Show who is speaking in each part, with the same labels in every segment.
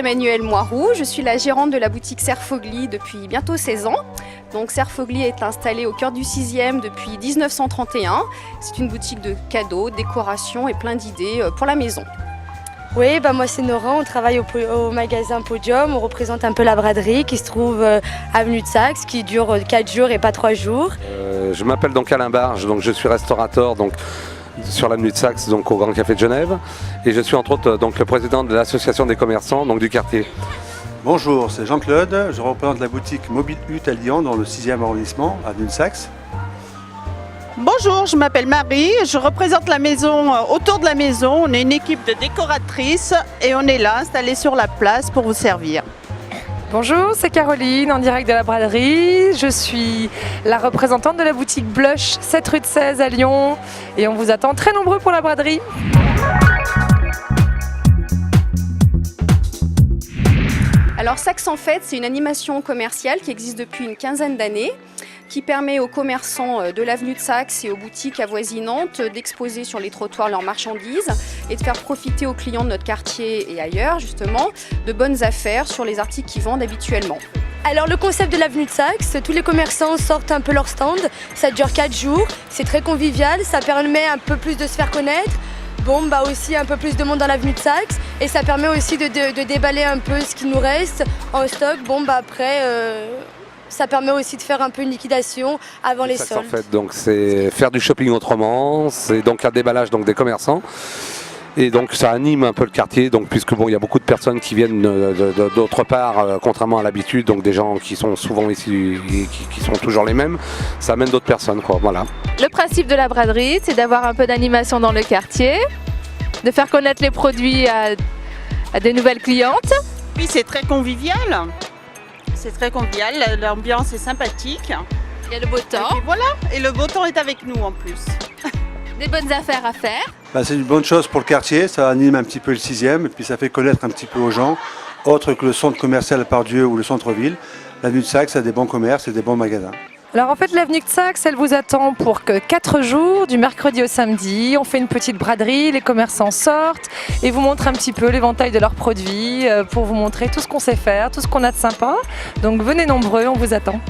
Speaker 1: Emmanuelle Moiroux, je suis la gérante de la boutique Serfogli depuis bientôt 16 ans. Donc Serfogli est installée au cœur du 6e depuis 1931. C'est une boutique de cadeaux, décorations et plein d'idées pour la maison.
Speaker 2: Oui, moi c'est Nora, on travaille au magasin Podium, on représente un peu la braderie qui se trouve avenue de Saxe, qui dure 4 jours et pas 3 jours.
Speaker 3: Je m'appelle donc Alain Barge, donc je suis restaurateur sur l'avenue de Saxe, donc au Grand Café de Genève, et je suis entre autres donc le président de l'association des commerçants donc du quartier.
Speaker 4: Bonjour, c'est Jean-Claude, je représente la boutique Mobile Hut à Lyon dans le 6e arrondissement, avenue de Saxe.
Speaker 5: Bonjour, je m'appelle Marie, je représente la maison autour de la maison. On est une équipe de décoratrices et on est là installés sur la place pour vous servir.
Speaker 6: Bonjour, c'est Caroline en direct de la braderie. Je suis la représentante de la boutique Blush, 7 rue de 16 à Lyon et on vous attend très nombreux pour la braderie.
Speaker 1: Alors Saxe en Fête, c'est une animation commerciale qui existe depuis une quinzaine d'années, qui permet aux commerçants de l'avenue de Saxe et aux boutiques avoisinantes d'exposer sur les trottoirs leurs marchandises et de faire profiter aux clients de notre quartier et ailleurs justement de bonnes affaires sur les articles qu'ils vendent habituellement.
Speaker 2: Alors le concept de l'avenue de Saxe, tous les commerçants sortent un peu leur stand, ça dure 4 jours, c'est très convivial, ça permet un peu plus de se faire connaître. Aussi un peu plus de monde dans l'avenue de Saxe et ça permet aussi de déballer un peu ce qui nous reste en stock. Après, ça permet aussi de faire un peu une liquidation avant les soldes.
Speaker 3: En fait, donc c'est faire du shopping autrement, c'est donc un déballage donc des commerçants. Et donc ça anime un peu le quartier, donc puisque il y a beaucoup de personnes qui viennent d'autre part, contrairement à l'habitude, donc des gens qui sont souvent ici, qui sont toujours les mêmes, ça amène d'autres personnes, voilà.
Speaker 7: Le principe de la braderie, c'est d'avoir un peu d'animation dans le quartier, de faire connaître les produits à des nouvelles clientes.
Speaker 5: Oui, c'est très convivial. C'est très convivial, l'ambiance est sympathique.
Speaker 7: Il y a le beau temps.
Speaker 5: Et voilà, et le beau temps est avec nous en plus.
Speaker 7: Des bonnes affaires à faire.
Speaker 4: C'est une bonne chose pour le quartier, ça anime un petit peu le 6e et puis ça fait connaître un petit peu aux gens, autre que le centre commercial Pardieu ou le centre-ville. L'avenue de Saxe a des bons commerces et des bons magasins.
Speaker 6: Alors en fait l'avenue de Saxe, elle vous attend pour que 4 jours, du mercredi au samedi. On fait une petite braderie, les commerçants sortent et vous montrent un petit peu l'éventail de leurs produits pour vous montrer tout ce qu'on sait faire, tout ce qu'on a de sympa. Donc venez nombreux, on vous attend.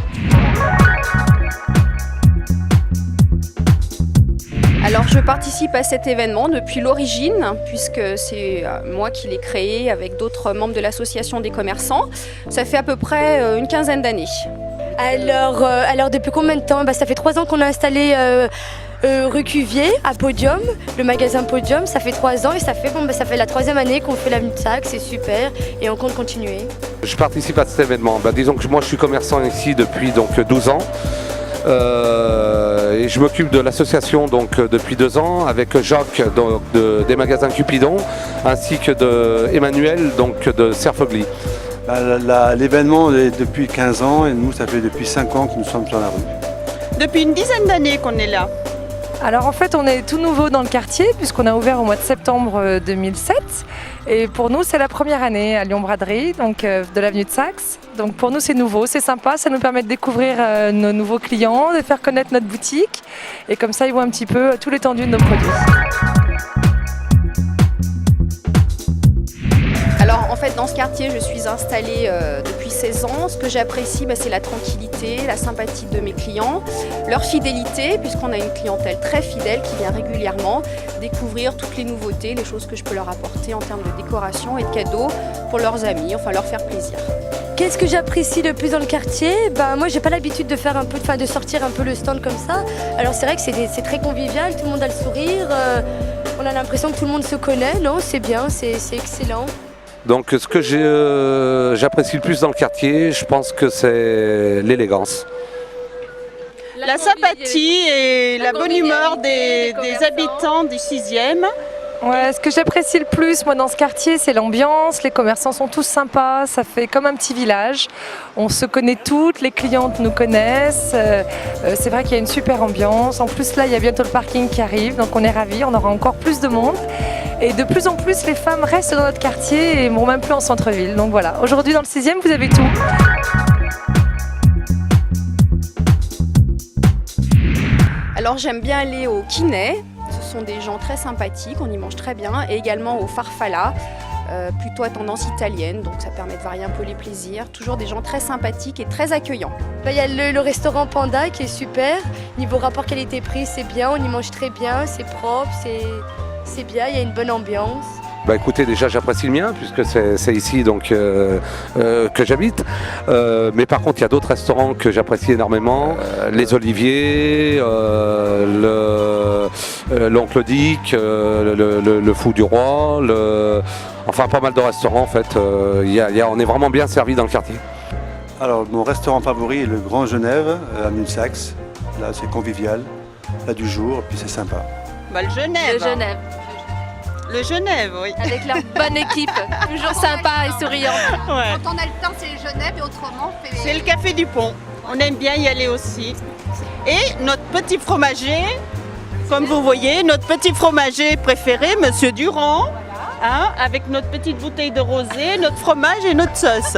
Speaker 1: Alors je participe à cet événement depuis l'origine, puisque c'est moi qui l'ai créé avec d'autres membres de l'association des commerçants. Ça fait à peu près une quinzaine d'années.
Speaker 2: Alors depuis combien de temps? Ça fait 3 ans qu'on a installé rue Cuvier à Podium, le magasin Podium. Ça fait 3 ans et ça fait la 3e année qu'on fait l'avenue de Saxe, c'est super et on compte continuer.
Speaker 3: Je participe à cet événement. Disons que moi je suis commerçant ici depuis 12 ans. Et je m'occupe de l'association depuis 2 ans avec Jacques des magasins Cupidon ainsi que de Emmanuel de Serfogli.
Speaker 4: L'événement est depuis 15 ans et nous ça fait depuis 5 ans que nous sommes sur la rue.
Speaker 5: Depuis une dizaine d'années qu'on est là.
Speaker 6: Alors en fait on est tout nouveau dans le quartier puisqu'on a ouvert au mois de septembre 2007 et pour nous c'est la première année à Lyon Braderie, de l'avenue de Saxe. Donc pour nous c'est nouveau, c'est sympa, ça nous permet de découvrir nos nouveaux clients, de faire connaître notre boutique et comme ça ils voient un petit peu tout l'étendue de nos produits.
Speaker 1: Alors en fait dans ce quartier je suis installée depuis 16 ans. Ce que j'apprécie c'est la tranquillité, la sympathie de mes clients, leur fidélité puisqu'on a une clientèle très fidèle qui vient régulièrement découvrir toutes les nouveautés, les choses que je peux leur apporter en termes de décoration et de cadeaux pour leurs amis, leur faire plaisir.
Speaker 2: Qu'est-ce que j'apprécie le plus dans le quartier? Moi j'ai pas l'habitude de faire de sortir un peu le stand comme ça. Alors c'est vrai que c'est très convivial, tout le monde a le sourire, on a l'impression que tout le monde se connaît, non c'est bien, c'est excellent.
Speaker 3: Donc ce que j'apprécie le plus dans le quartier, je pense que c'est l'élégance.
Speaker 5: La sympathie et la bonne humeur des habitants du 6e.
Speaker 6: Ouais, ce que j'apprécie le plus moi dans ce quartier, c'est l'ambiance, les commerçants sont tous sympas, ça fait comme un petit village. On se connaît toutes, les clientes nous connaissent, c'est vrai qu'il y a une super ambiance. En plus là, il y a bientôt le parking qui arrive, donc on est ravis, on aura encore plus de monde. Et de plus en plus, les femmes restent dans notre quartier et ne vont même plus en centre-ville. Donc voilà, aujourd'hui dans le 6e, vous avez tout.
Speaker 1: Alors j'aime bien aller au Kiné. Ce sont des gens très sympathiques, on y mange très bien, et également au Farfalla. plutôt à tendance italienne, donc ça permet de varier un peu les plaisirs. Toujours des gens très sympathiques et très accueillants.
Speaker 2: Il y a le restaurant Panda qui est super. Niveau rapport qualité-prix, c'est bien, on y mange très bien, c'est propre, c'est bien, il y a une bonne ambiance.
Speaker 3: Bah écoutez, déjà j'apprécie le mien puisque c'est ici donc que j'habite. Mais par contre, il y a d'autres restaurants que j'apprécie énormément. Les Oliviers, l'Oncle Dick, le Fou du Roi, enfin pas mal de restaurants en fait. On est vraiment bien servi dans le quartier.
Speaker 4: Alors, mon restaurant favori est le Grand Genève, à Saxe. Là, c'est convivial, là du jour, et puis c'est sympa.
Speaker 5: Le Genève.
Speaker 7: De Genève.
Speaker 5: Le Genève, oui.
Speaker 7: Avec leur bonne équipe, toujours sympa et souriante.
Speaker 5: Ouais.
Speaker 1: Quand on a le temps, c'est le Genève et autrement,
Speaker 5: C'est le Café du Pont. On aime bien y aller aussi. Et notre petit fromager, comme vous voyez, notre petit fromager préféré, Monsieur Durand, avec notre petite bouteille de rosé, notre fromage et notre sauce.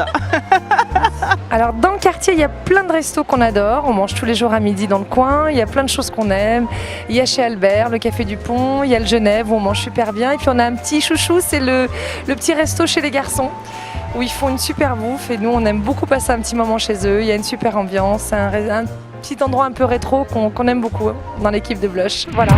Speaker 6: Alors dans le quartier, il y a plein de restos qu'on adore. On mange tous les jours à midi dans le coin. Il y a plein de choses qu'on aime. Il y a chez Albert, le Café du Pont. Il y a le Genève où on mange super bien. Et puis on a un petit chouchou, c'est le petit resto chez les garçons où ils font une super bouffe. Et nous, on aime beaucoup passer un petit moment chez eux. Il y a une super ambiance. C'est un petit endroit un peu rétro qu'on aime beaucoup dans l'équipe de Blush. Voilà.